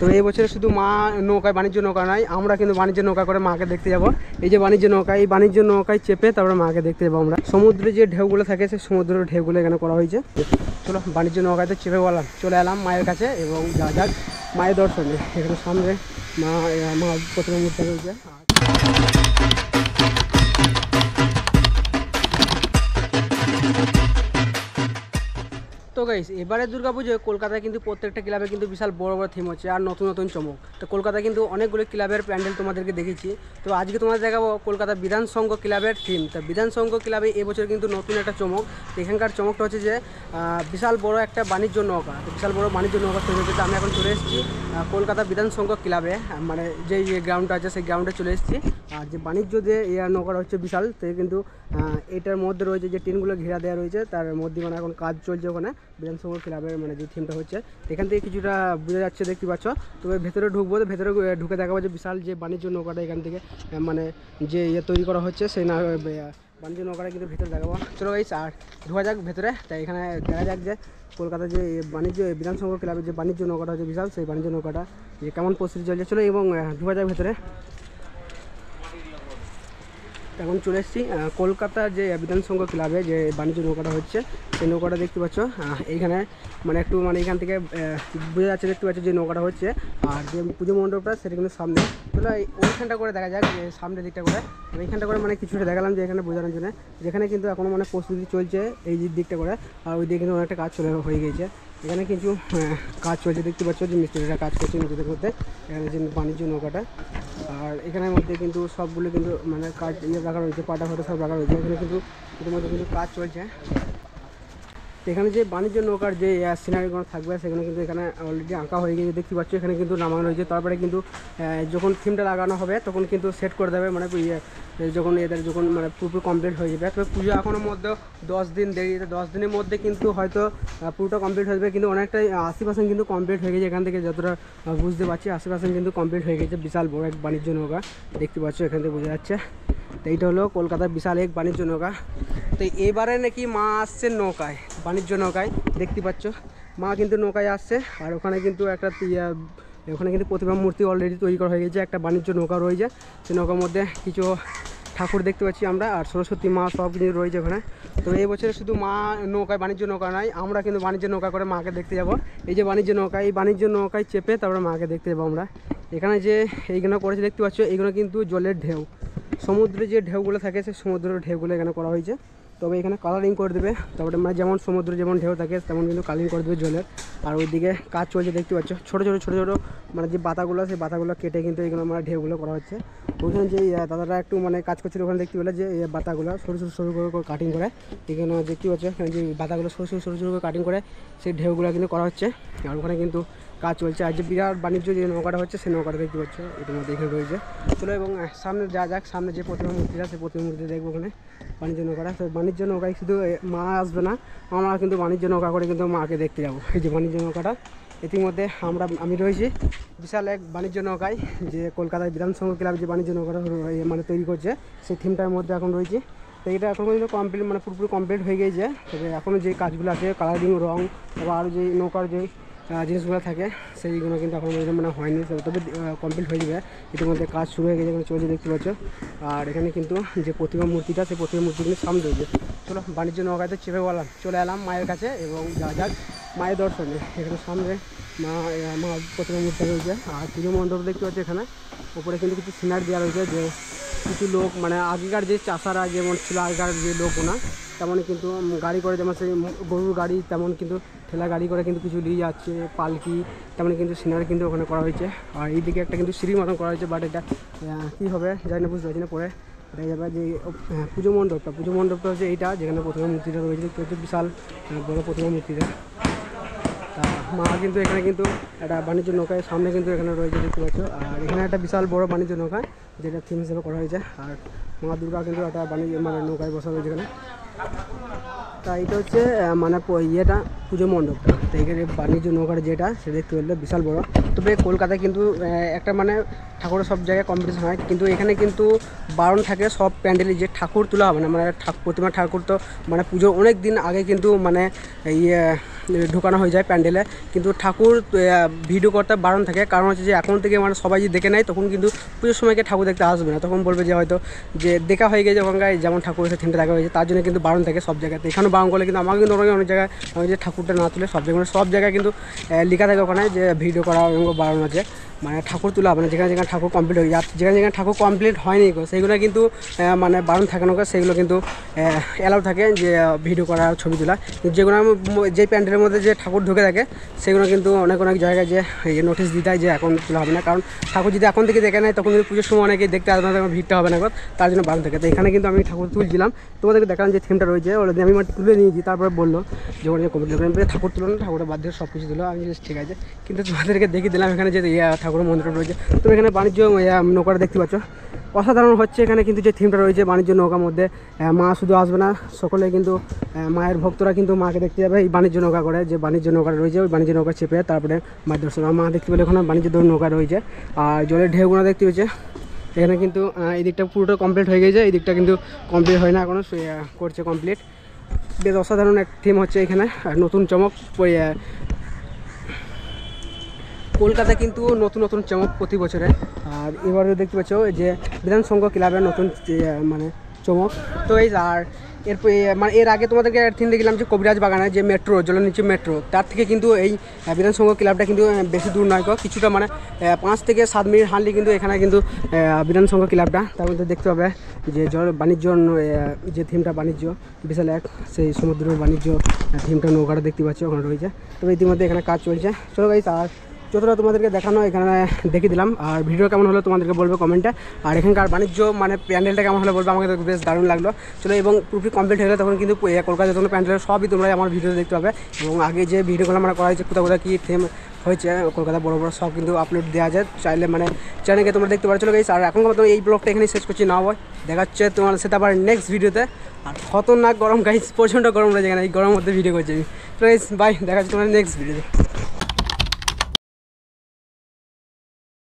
তো এই বছরে শুধু মা নৌকায় বাণিজ্য নৌকা নয়, আমরা কিন্তু বাণিজ্য নৌকা করে মাকে দেখতে যাব। এই যে বাণিজ্য নৌকা, এই বাণিজ্য নৌকায় চেপে তারপরে মাকে দেখতে যাবো আমরা। সমুদ্রে যে ঢেউগুলো থাকে সেই সমুদ্রের ঢেউগুলো এখানে করা হয়েছে। চলো বাণিজ্য নৌকাতে চেপে বললাম, চলে এলাম মায়ের কাছে এবং যা যাক মায়ের দর্শনে। এখানে সামনে মা প্রথমে মূর্তি রয়েছে। তো গাইস, এবারে দুর্গাপুজোয় কলকাতায় কিন্তু প্রত্যেকটা ক্লাবে কিন্তু বিশাল বড় বড় থিম হচ্ছে আর নতুন নতুন চমক। তো কলকাতায় কিন্তু অনেকগুলো ক্লাবের প্যান্ডেল তোমাদেরকে দেখেছি। তো আজকে তোমাদের দেখাবো কলকাতা বিধান সংঘ ক্লাবের থিম। তো বিধান সংঘ ক্লাবে এবছর কিন্তু নতুন একটা চমক। এখানকার চমকটা হচ্ছে যে বিশাল বড় একটা বাণিজ্য নৌকা। তো বিশাল বড় বাণিজ্য নৌকা তৈরি হচ্ছে। আমি এখন চলে এসেছি কলকাতা বিধান সংঘ ক্লাবে, মানে যেই গ্রাউন্ডটা আছে সেই গ্রাউন্ডে চলে এসেছি। আর যে বাণিজ্য যে নৌকাটা হচ্ছে বিশাল, তো কিন্তু এটার মধ্যে রয়েছে যে টিনগুলো ঘেরা দেওয়া রয়েছে, তার মধ্যে মানে এখন কাজ চলছে ওখানে বিধান সংঘ ক্লাবের মানে যে থিমটা হচ্ছে। এখান থেকে কিছুটা বোঝা যাচ্ছে, দেখতে পাচ্ছ। তবে ভেতরে ঢুকবো, তো ভেতরে ঢুকে দেখাবো যে বিশাল যে বাণিজ্য নৌকাটা এখান থেকে মানে যে তৈরি করা হচ্ছে সেই বাণিজ্য নৌকাটা কিন্তু ভেতরে দেখাবো। চলো গাইস, আর ঢোকা যাক ভেতরে। তাই এখানে দেখা যাক যে কলকাতার যে বাণিজ্য বিধান সংঘ ক্লাবের যে বাণিজ্য নৌকাটা হচ্ছে বিশাল, সেই বাণিজ্য নৌকাটা যে কেমন প্রস্তুতি চলছে। চলো এবং ঢোকা যাক ভেতরে। এখন চলে এসেছি কলকাতার যে বিধান সংঘ ক্লাবে যে বাণিজ্য নৌকাটা হচ্ছে সেই নৌকাটা দেখতে পাচ্ছ। এইখানে মানে একটু মানে এখান থেকে বোঝা যাচ্ছে, দেখতে পাচ্ছ যে নৌকাটা হচ্ছে। আর যে পুজো মণ্ডপটা সেটা কিন্তু সামনে। চলো ওইখানটা করে দেখা যাক যে সামনের দিকটা করে, এইখানটা করে মানে কিছুটা দেখালাম যে এখানে বোঝানোর জন্য, যেখানে কিন্তু এখনও মানে প্রস্তুতি চলছে এই দিকটা করে। আর ওই দিকে কিন্তু অনেকটা কাজ হয়ে গিয়েছে। এখানে কিছু কাজ চলছে, দেখতে পাচ্ছ যে মিস্ত্রিরা কাজ করছে নিজেদের মধ্যে এখানে যে বাণিজ্য নৌকাটা। আর এখানের মধ্যে কিন্তু সবগুলো কিন্তু মানে কাজ রাখা রয়েছে, পাটা ফাটা সব রাখা রয়েছে। এখানে কিন্তু ইতিমধ্যে কিন্তু কাজ চলছে। এখানে যে বাণিজ্য নৌকার যে সিনারিগুলো থাকবে সেখানে কিন্তু এখানে অলরেডি আঁকা হয়ে গিয়েছে, দেখতে পাচ্ছ। এখানে কিন্তু নামানো রয়েছে। তারপরে কিন্তু যখন থিমটা লাগানো হবে তখন কিন্তু সেট করে দেবে, মানে যখন এদের যখন মানে পুরো কমপ্লিট হয়ে যাবে। তবে পুজো এখনও মধ্যে 10 দিন দেরি, 10 দিনের মধ্যে কিন্তু হয়তো পুরোটা কমপ্লিট হয়ে যাবে। কিন্তু অনেকটাই 80% কিন্তু কমপ্লিট হয়ে গেছে। এখান থেকে যতটা বুঝতে পারছি 80% কিন্তু কমপ্লিট হয়ে গেছে। বিশাল বড় এক বাণিজ্য নৌকা দেখতে পাচ্ছ, এখান থেকে বোঝা যাচ্ছে। তো এইটা হলো কলকাতার বিশাল এক বাণিজ্য নৌকা। তো এবারে নাকি মা আসছে নৌকায়, বাণিজ্য নৌকায়, দেখতে পাচ্ছ মা কিন্তু নৌকায় আসছে। আর ওখানে কিন্তু একটা ওখানে কিন্তু প্রতিমা মূর্তি অলরেডি তৈরি করা হয়ে গেছে। একটা বাণিজ্য নৌকা রয়েছে, সেই নৌকার মধ্যে কিছু ঠাকুর দেখতে পাচ্ছি আমরা, আর সরস্বতী মা সব কিছু রয়েছে ওখানে। তো এই বছরে শুধু মা নৌকায় বাণিজ্য নৌকা নয়, আমরা কিন্তু বাণিজ্য নৌকা করে মাকে দেখতে যাব। এই যে বাণিজ্য নৌকা, এই বাণিজ্য নৌকায় চেপে তারপরে মাকে দেখতে যাবো আমরা। এখানে যে এইগুলো করেছে দেখতে পাচ্ছ, এইগুলো কিন্তু জলের ঢেউ, সমুদ্রে যে ঢেউগুলো থাকে সেই সমুদ্রের ঢেউগুলো এখানে করা হয়েছে। তবে এখানে কালারিং করে দেবে, তারপরে মানে যেমন সমুদ্রে যেমন ঢেউ থাকে তেমন কিন্তু কালারিং করে দেবে জলের। আর ওইদিকে কাজ চলছে, দেখতে পাচ্ছ ছোটো ছোটো মানে যে বাতাগুলো, সেই বাতাগুলো কেটে কিন্তু এইগুলো মানে ঢেউগুলো করা হচ্ছে। ওইখানে যে দাদারা একটু মানে কাজ করছিল ওখানে দেখতে পেলে যে এই বাতাগুলো সরু করে কাটিং করে এখানে দেখতে পাচ্ছ, যে বাতাগুলো সরু করে কাটিং করে সেই ঢেউগুলো কিন্তু করা হচ্ছে। আর ওখানে কিন্তু কাজ চলছে। আর যে বিরাট বাণিজ্য যে নৌকাটা হচ্ছে সেই নৌকাটা দেখতে পাচ্ছ ইতিমধ্যে এখানে রয়েছে। চলো এবং সামনে যা যাক, সামনে যে প্রতিমা মূর্তিটা সেই প্রতিমা মূর্তি দেখবো ওখানে বাণিজ্য নৌকাটা। তো বাণিজ্য নৌকায় শুধু মা আসবে না, আমরা কিন্তু বাণিজ্য নৌকা করে কিন্তু মাকে দেখতে যাবো। এই যে বাণিজ্য নৌকাটা, ইতিমধ্যে আমি রয়েছি বিশাল এক বাণিজ্য নৌকায়, যে কলকাতার বিধান সংঘ ক্লাব যে বাণিজ্য নৌকাটা মানে তৈরি করছে সেই থিমটার মধ্যে এখন রয়েছি। তো এটা এখন পর্যন্ত কমপ্লিট মানে পুরোপুরি কমপ্লিট হয়ে গিয়েছে। তবে এখনও যে কাজগুলো আছে কালারিং, রং, তারপর আরও যে নৌকার যে জিনিসগুলো থাকে সেইগুলো কিন্তু এখন মানে হয়নি, তবে কমপ্লিট হয়ে যাবে। ইতিমধ্যে কাজ শুরু হয়ে গেছে, এখানে চলছে দেখতে পাচ্ছ। আর এখানে কিন্তু যে প্রতিমা মূর্তিটা সেই প্রতিমা মূর্তি কিন্তু সামনে রয়েছে। চলো বাণিজ্য নৌকাতে চেপে বললাম, চলে এলাম মায়ের কাছে এবং যা যাক মায়ের দর্শনে। এখানে সামনে মা প্রতিমা মূর্তি রয়েছে। আর পুজো মণ্ডপ দেখতে পাচ্ছি, এখানে উপরে কিন্তু কিছু সিনারি দেওয়া রয়েছে, যে কিছু লোক মানে আগেকার যে চাষারা যেমন ছিল, আগেকার যে লোকগুলো তেমনই কিন্তু গাড়ি করে, যেমন সেই গরুর গাড়ি তেমন কিন্তু ঠেলা গাড়ি করে কিন্তু কিছু নিয়ে যাচ্ছে, পালকি তেমনই কিন্তু সিনারি কিন্তু ওখানে করা হয়েছে। আর এইদিকে একটা কিন্তু সিঁড়ি মতন করা হয়েছে, বাট এটা কী হবে জানি না, বুঝতে পারছি না। পরে দেখা যাবে যে পুজো মণ্ডপটা হচ্ছে এইটা, যেখানে প্রতিমা মূর্তিটা রয়েছে, দেখতে বিশাল বড় প্রতিমা মূর্তিটা। তা মা কিন্তু এখানে কিন্তু একটা বাণিজ্য নৌকায় সামনে কিন্তু এখানে রয়েছে, দেখতে পাচ্ছ। আর এখানে একটা বিশাল বড় বাণিজ্য নৌকা যেটা থিম হিসেবে করা হয়েছে। আর মা দুর্গা কিন্তু একটা বাণিজ্য মানে নৌকায় বসা রয়েছে এখানে। তা এটা হচ্ছে মানে ইয়েটা পুজো মণ্ডপটা। তো এখানে বাণিজ্য নৌকার যেটা সেটা দেখতে পেলে বিশাল বড়। তবে কলকাতায় কিন্তু একটা মানে ঠাকুরের সব জায়গায় কম্পিটিশন হয়, কিন্তু এখানে কিন্তু বারণ থাকে সব প্যান্ডেলে যে ঠাকুর তোলা হবে না, মানে প্রতিমা ঠাকুর তো মানে পুজোর অনেক দিন আগে কিন্তু মানে ঢোকানো হয়ে যায় প্যান্ডেলে, কিন্তু ঠাকুর ভিডিও করতে বারণ থাকে। কারণ হচ্ছে যে এখন থেকে মানে সবাই যদি দেখে নেয় তখন কিন্তু পুজোর সময়কে ঠাকুর দেখতে আসবে না, তখন বলবে যে হয়তো যে দেখা হয়ে গেছে ওখানকার যেমন ঠাকুর এসে থিমটা দেখা হয়েছে, তার জন্য কিন্তু বারণ থাকে সব জায়গাতে। এখানেও বারণ করলে কিন্তু আমাকে কিন্তু অনেক জায়গায় আমি যে ঠাকুরটা না তুলে সব জায়গায় কিন্তু লেখা থাকে ওখানে যে ভিডিও করা বারণ আছে, মানে ঠাকুর তোলা হবে না। যেখানে যেখানে ঠাকুর কমপ্লিট হয়ে যায়, যেখানে ঠাকুর কমপ্লিট হয়নি সেইগুলো কিন্তু মানে বারণ থাকে না, সেগুলো কিন্তু অ্যালাউ থাকে যে ভিডিও করা ছবি তোলা। যেগুলো যে প্যান্ডেলের মধ্যে যে ঠাকুর ঢুকে থাকে সেগুলো কিন্তু অনেক জায়গায় যে নোটিশ দিতে হয় যে এখন তোলা হবে না। কারণ ঠাকুর যদি এখন থেকে দেখে নেয় তখন কিন্তু পুজোর সময় অনেকে দেখতে আসবে না, তখন ভিড়টা হবে না, তার জন্য বারণ থাকে। তো এখানে কিন্তু আমি ঠাকুর তুলছিলাম, তোমাদেরকে দেখালাম যে থিমটা রয়েছে, ওটা আমি তুলে নিয়েছি। তারপরে বললো যে ওখানে কমপ্লিট ঠাকুর তুলো না, ঠাকুরের বাদ দিয়ে সব কিছু তুলো। আমি ঠিক আছে, কিন্তু তোমাদেরকে দেখিয়ে দিলাম এখানে যে ঠাকুরের মন্দিরটা রয়েছে। তো এখানে বাণিজ্য নৌকাটা দেখতে পাচ্ছ, অসাধারণ হচ্ছে এখানে। কিন্তু যে থিমটা রয়েছে বাণিজ্য নৌকার মধ্যে, মা শুধু আসবে না, সকলে কিন্তু মায়ের ভক্তরা কিন্তু মাকে দেখতে যাবে এই বাণিজ্য নৌকা করে। যে বাণিজ্য নৌকা রয়েছে ওই বাণিজ্য নৌকা চেপে তারপরে মায়ের দর্শন মা দেখতে পেলে ওখানে বাণিজ্য নৌকা রয়েছে। আর জলের ঢেউগুলো দেখতে পেয়েছে এখানে কিন্তু এই দিকটা পুরোটা কমপ্লিট হয়ে গেছে, এই দিকটা কিন্তু কমপ্লিট হয় না এখনও, করছে কমপ্লিট। বেশ অসাধারণ এক থিম হচ্ছে এখানে, নতুন চমক। কলকাতায় কিন্তু নতুন চমক প্রতি বছরে। আর এবারে দেখতে পাচ্ছ যে বিধান সংঘ ক্লাবের নতুন মানে চমক। তো এই আর মানে এর আগে তোমাদেরকে থিম দেখলাম যে কবিরাজ বাগানে যে মেট্রো, জলের নিচে মেট্রো, তার থেকে কিন্তু এই বিধান সংঘ ক্লাবটা কিন্তু বেশি দূর নয়, কিছুটা মানে 5 থেকে 7 মিনিট হাঁটলে কিন্তু এখানে কিন্তু বিধান সংঘ ক্লাবটা। তার মধ্যে দেখতে হবে যে বাণিজ্য যে থিমটা বাণিজ্য বিশাল এক সেই সমুদ্রের বাণিজ্য থিমটা নৌকাটা দেখতে পাচ্ছি ওখানে রয়েছে। তবে ইতিমধ্যে এখানে কাজ চলছে। চলো গাইস, আর যতটা তোমাদেরকে দেখানো এখানে দেখিয়ে দিলাম। আর ভিডিও কেমন হলো তোমাদেরকে বলবে কমেন্টে। আর এখানকার বাণিজ্য মানে প্যান্ডেলটা কেমন হলো বলবে, আমাকে বেশ দারুণ লাগলো। চলো, এবং পুরোপুরি কমপ্লিট হয়ে গেলে তখন কিন্তু কলকাতার জন্য প্যান্ডেলের সবই তোমরা আমার ভিডিওতে দেখতে পাবে। এবং আগে যে ভিডিওগুলো আমরা করা হয়েছে কোথাও কী থিম হয়েছে কলকাতা বড় সব কিন্তু আপলোড দেওয়া যায়, চাইলে মানে চ্যানেলকে তোমরা দেখতে পারো। চলো গাইস, আর এখন তোমার এই ব্লগটা এখানে শেষ করছি, না হয় দেখাচ্ছে তোমার সাথে আবার নেক্সট ভিডিওতে। আর খতরনাক গরম গাইস, প্রচণ্ড গরম রয়েছে এখানে, এই গরমের মধ্যে ভিডিও করছি আমি। তো গাইস বাই, দেখাচ্ছি তোমার নেক্সট ভিডিওতে।